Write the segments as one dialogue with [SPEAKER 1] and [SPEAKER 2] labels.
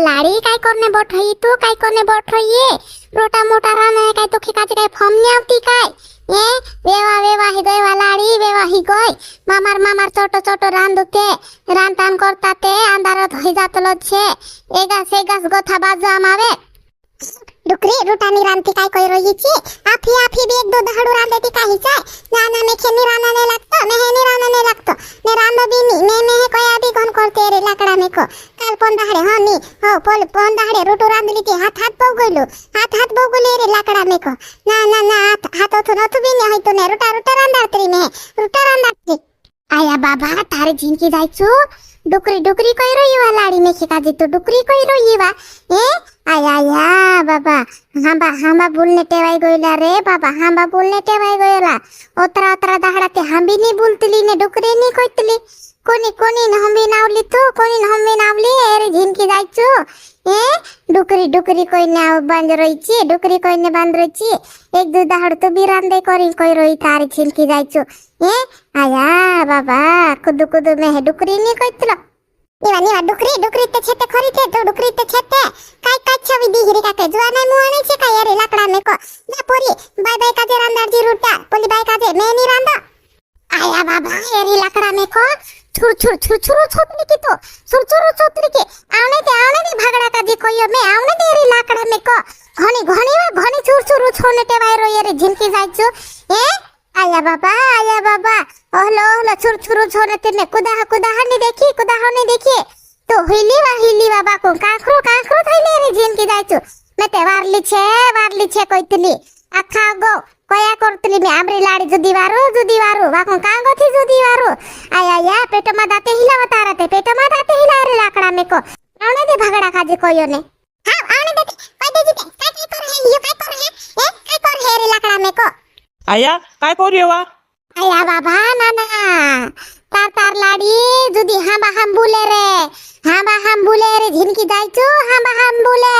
[SPEAKER 1] लाडी काय करणे बोठई तू काय करणे बोठई रोटा मोटा राणे काय तो खिकाचे काय फॉर्म नाही आवती काय ए वेवा वेवा ही गयवा लाडी वेवा ही गय मामार छोटो छोटो रांदुते रांतान करता ते अंधारात होई जातलो छे एगास एगास गोथा बाजू आमावे डुकरी रुटानी रांती काय कोई रोईची आफी बी एक दो दहाडू रांदेती काहीच आहे नाना मे खेनी राना नाही लागतो मे हेनी राना नाही लागतो ने रांदो बी मी मे हे कोया बी कोण करते रे लाकडा मेको काल पण दहाडे हो नी हो पण दहाडे रुटू रांदली ती हात बघुले रे लाकडा मेको ना हात ओथून बी नाही होतो ने रुटा रांदातरी मे रुटा रांदातरी आया बाबा तारे जिनकी जायचो डुकरी कोई रोईवा लाडी मेखी काजी तो डुकरी कोई रोईवा ए आया बाबा हांबा बोलने टेवाई गयला रे बाबा हांबा बोलने टेवाई गयला ओतरा दहाडा ते हांबी नी बोलतली ने डुकरी नी कोयतली कोणी हंबी नावली तू कोणी हंबी नावली अरे झिनकी जायचो ए डुकरी कोई नाव बांध रहीची डुकरी कोई ने बांध रहीची एक दो दहाड तो बी रांदे करी कोई रोई तारे झिनकी जायचो ए आया बाबा कुदू में डुकरी नी कोयतलो निवा डुकरी ते छेते खरी ते तो डुकरी ते छेते काय छवी दिगिरी काके जुवाना मुआने छे काय अरे लाकडा मेको जा पोरी बाय काजे रांदार जी रुटा पोली बाय काजे मेनी रांदा आया बाबा अरे लाकडा मेको छुर छोतली की तो छुर छोतली की आवने ते भागड़ा काजे कोयो में आवने ते अरे लाकडा मेको घणी छुर छोने टेवाय रो अरे झिनकी जायचो ए आया बाबा ओहलो छुर छोने तेने कुदा हने देखी तो हिली बाबा को काखरो थैले रे झिनकी जायचो मैं ते वारली छे कोइतली आखा गो कोया करतली मैं आमरी लाडी जुदी वारू वाको कांगो थी जुदी वारू आया पेटो मा दाते हिलावा ताराते पेटो मा दाते हिला रे लाकड़ा मेको आवने दे भागड़ा काजे कोयो ने हां आवने दे कोई दे जीते काय कर है रे लाकड़ा मेको
[SPEAKER 2] आया काय करियो वा
[SPEAKER 1] आया बाबा नाना तार लाडी जुदी हम बोले रे झिनकी जायचो हम बोले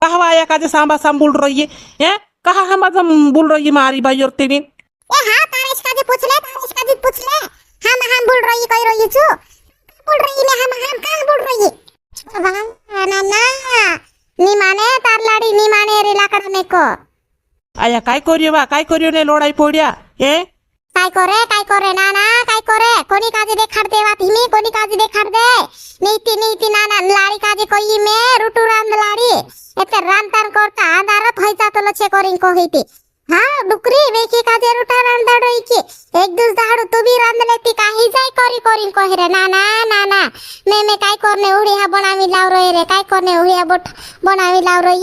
[SPEAKER 2] कहवा आया काजे सांबा बोल रही है कहा हम बोल रही मारी भाई और तेरी
[SPEAKER 1] ए हां तारेश काजे पूछ ले हम बोल रही कोई रही छु बोल रही ने हम का बोल रही नाना नी माने तार लाडी नी माने रे लाकड़ा मेको
[SPEAKER 2] आया काय करियो ने लोड़ाई पोड़िया ए
[SPEAKER 1] काय करे नाना काय करे कोणी काजे देखाड देवा तिमी कोणी काजे देखाड दे नीति नाना लाडी काजे कोई मे रुटू रांद लाडी एते रांतान करता आंधारात होई जातलो छे करिन कोहिती हां डुकरी वेकी काजे रुटा रांदाडोई की एक दुस दहाडू तू भी रांद लेती काही जाय करिन कोहिरे नाना मैं काय करने उड़िया बनावी लाव रे काय करने उड़िया बनावी लाव रे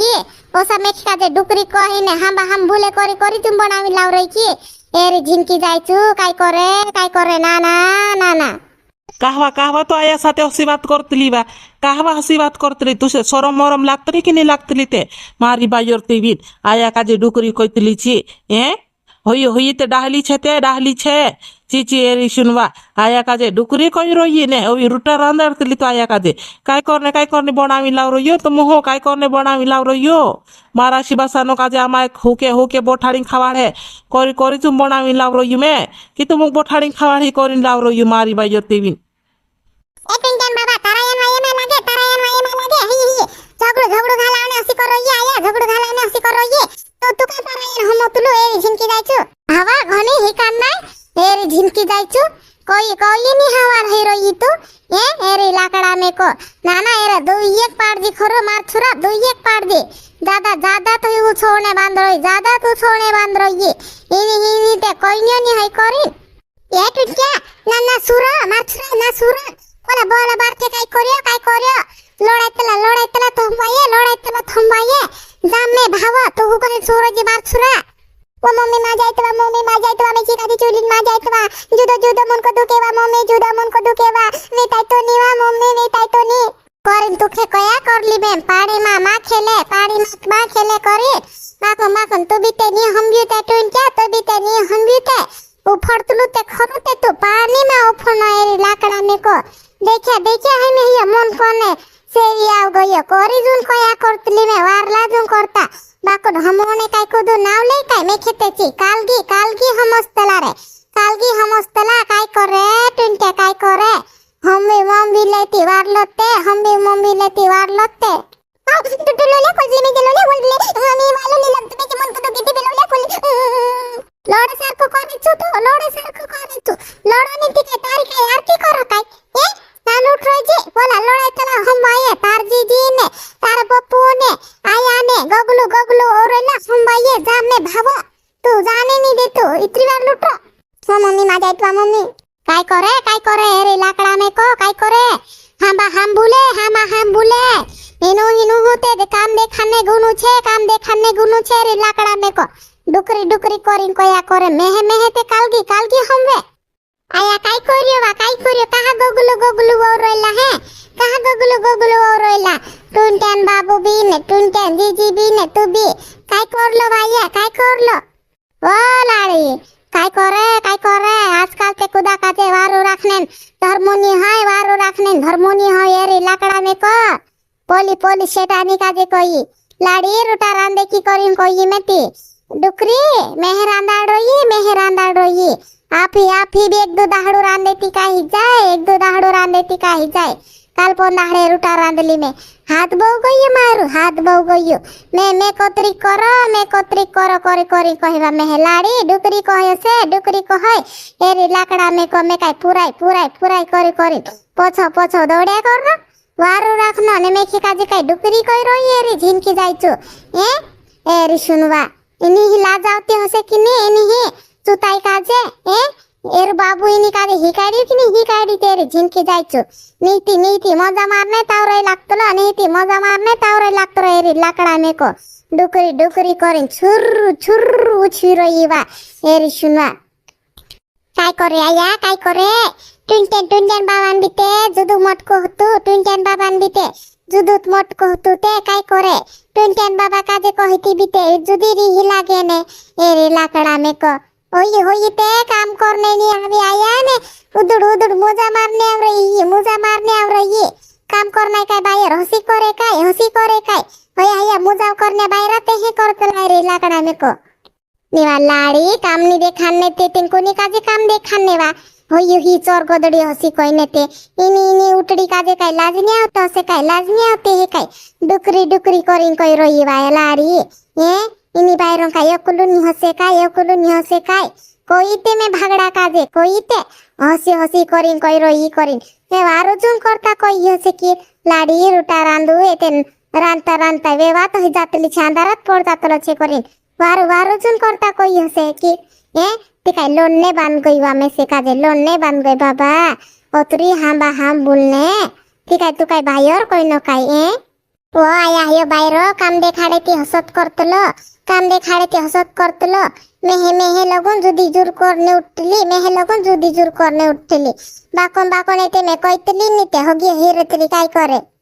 [SPEAKER 1] ओसा मेखी काजे डुकरी कहिने हम भूले करी तुम बनावी लाव रे की एरे झिनकी जायचू काय करे नाना
[SPEAKER 2] कहवा तो आया साथे हसी बात करतली बा कहवा हसी बात करतली तुसे शरम मरम लागतली की नहीं लागतली ते मारी बायर तेविन आया काजे डुकरी कोइतली छी ए होई ते डाहली छे चीची एरी सुनवा आया काजे डुकरी कोई रोई ने ओई रुटा रांदरतली तो आया काजे काय करने बनावी लाव रहियो तो मोहो काय करने बनावी लाव रहियो मारा शिबासानो काजे आमाय होके बोठाड़ी खावाड़े करी तुम बनावी लाव रहियो में कि तुम बोठाड़ी खावाड़ी करिन लाव रहियो मारी बायर तेविन
[SPEAKER 1] ए पिंजन बाबा तारायन वाये लागे ही झगड़ू घालाने हसी कर रही आया झगड़ू घालाने हसी कर रही तो तू का तारायन हम तुलो ए झिनकी जायचो हवा घनी ही कान्ना ए झिनकी जायचो कोई नी हवा रही रही तू ए रे लाकड़ा मेको नाना एरे दो एक पाड़ दी खरो मार छुरा दो एक पाड़ दे ज्यादा तो यू छोड़ने बांध रही इनी ते कोई नी है करिन ए टुटिया ना सुरा मार छुरा ना सुरा कोला बोला बार के काय करियो लोड़ायतला थंबाये जाम में भावा तो हु करे सूरज बार छुरा वो मम्मी मा जायतवा मैं की कादी चुलिन मा जायतवा जुदो मन को दुकेवा मम्मी जुदो मन को दुकेवा वे ताई तो नीवा मम्मी वे ताई तो नी करिन तुखे कया करली बेन पाड़ी मा खेले करे माखन तो बीते नी हमबियो ते टोन क्या तो बीते नी हमबियो ते उफड़तलु ते खरुते तो पानी मा उफनो एरी लाकड़ा ने को देखा है मैं ये मन कोने सेरी आव गयो कोरी जुन कया करतली में वारला जुन करता बाको हमोने काय को दो नाव ले काय मैं खेतेची कालगी हमस्तला काय करे टुनटे काय करे मम्मी लेती वारलते मम्मी लेती वारलते तू लोले खोजली मी लोले बोलले आणि मला नाही लागत त्याचे मन कतो किती लोले खोजली लोडे सारखं करायचो तू लोडे सारखं करायचो लोडाने तिथे तारी काय आरती करो काय ए नाल उठरोजे बोला लोडे चला हम आये तार जीजी ने तार पप्पू ने आया ने गगलू गगलू ओरेला हम आये जामे भावा तू जाने नहीं दे तू इतनी बार लुटो सो मम्मी मा जायत मम्मी काय करे रे लाकड़ा में को काय करे हम बोले हिनु हिनु होते काम देखाने गुनु छे रे लाकड़ा में को डुकरी करिन कोया करे मेहे ते कालगी हमवे आया काय करियो कहा गगलू वो रोइला है कहा गगलू वो रोइला टुनटन बाबू बी ने टुनटन जीजी बी ने तू बी काय करलो भाईया काय करलो ओ लाड़ी काय करे आजकाल ते कुदा काचे वारू राखने धर्मोनी है रे लाकड़ा में को पोली शेटानी काजे कोई लाड़ी रुटा रांदे की करिन कोई मेती डुकरी मेहरांदाड़ रोई आप ही भी एक दो दाहड़ू रांदेती का ही जाए काल पोन दाहड़े रुटा रांदली में हाथ बहु गयो मैं कोतरी करो करी कहवा में लाड़ी डुकरी कहे एरी लाकड़ा में को मैं काय पुराई करी पोछो दौड़िया करनो वारू राखनो ने मेखी काजे काय डुकरी कई रोई एरी झिनकी जायचो एरी सुनवा इनी ही लाज आवती हसे कि नी इनी ही चुताई काजे एर बाबू इनी काजे हिकाडी कि नी हिकाडी तेरी झिनकी जायचो नीति मजा मारने तावरे लागतो एरी लाकड़ा में को डुकरी करिन छुर्रु उछी रही वा एरी सुनवा काय करे टुनटन बाबान बीते जुदू मटको हतु टुनटन बाबान बीते जुदूत मटको हतु ते काय करे टुनटन बाबा काजे कहिती बीते जुदी री लागे ने एरी लाकड़ा में को होई ते काम करने नहीं अभी आया ने उदड़ मोजा मारने आव रही काम करने का बायर हंसी करे काय होया मोजा करने बायर ते ही करते रे लाकड़ा में को निवा लाड़ी काम नहीं देखाने ते तिनको नी काजे काम देखाने वा होई ही चोर गोदड़ी हंसी कोइने ते इनी उटड़ी काजे काय लाज नहीं आवते है काय डुकरी करिन कोई रोई वा लाड़ी इनी बायरों का यकुलु नी हसे काय कोई ते में भागड़ा काजे कोई ते हसी करिन कोई रोई करिन ते वारो जुन करता कोई हसे की लाड़ी रुटा रांदू एते रांता वेवा तो जातली छांदारात पड़ जातलो छे करिन वारो जुन करता कोई हसे की ते काय लोन्ने बांध गई वा में से काजे लोन्ने बांध गई बाबा ओतरी हम बोलने ठीक है तू काय भाईर कोई न काय ओ आया यो बायरो काम देखाड़े ती हसत करतलो मेहे लगन जुदी जुर करने उठली बाकोन एते में कोइतली नीते होगी हिरतली काय करे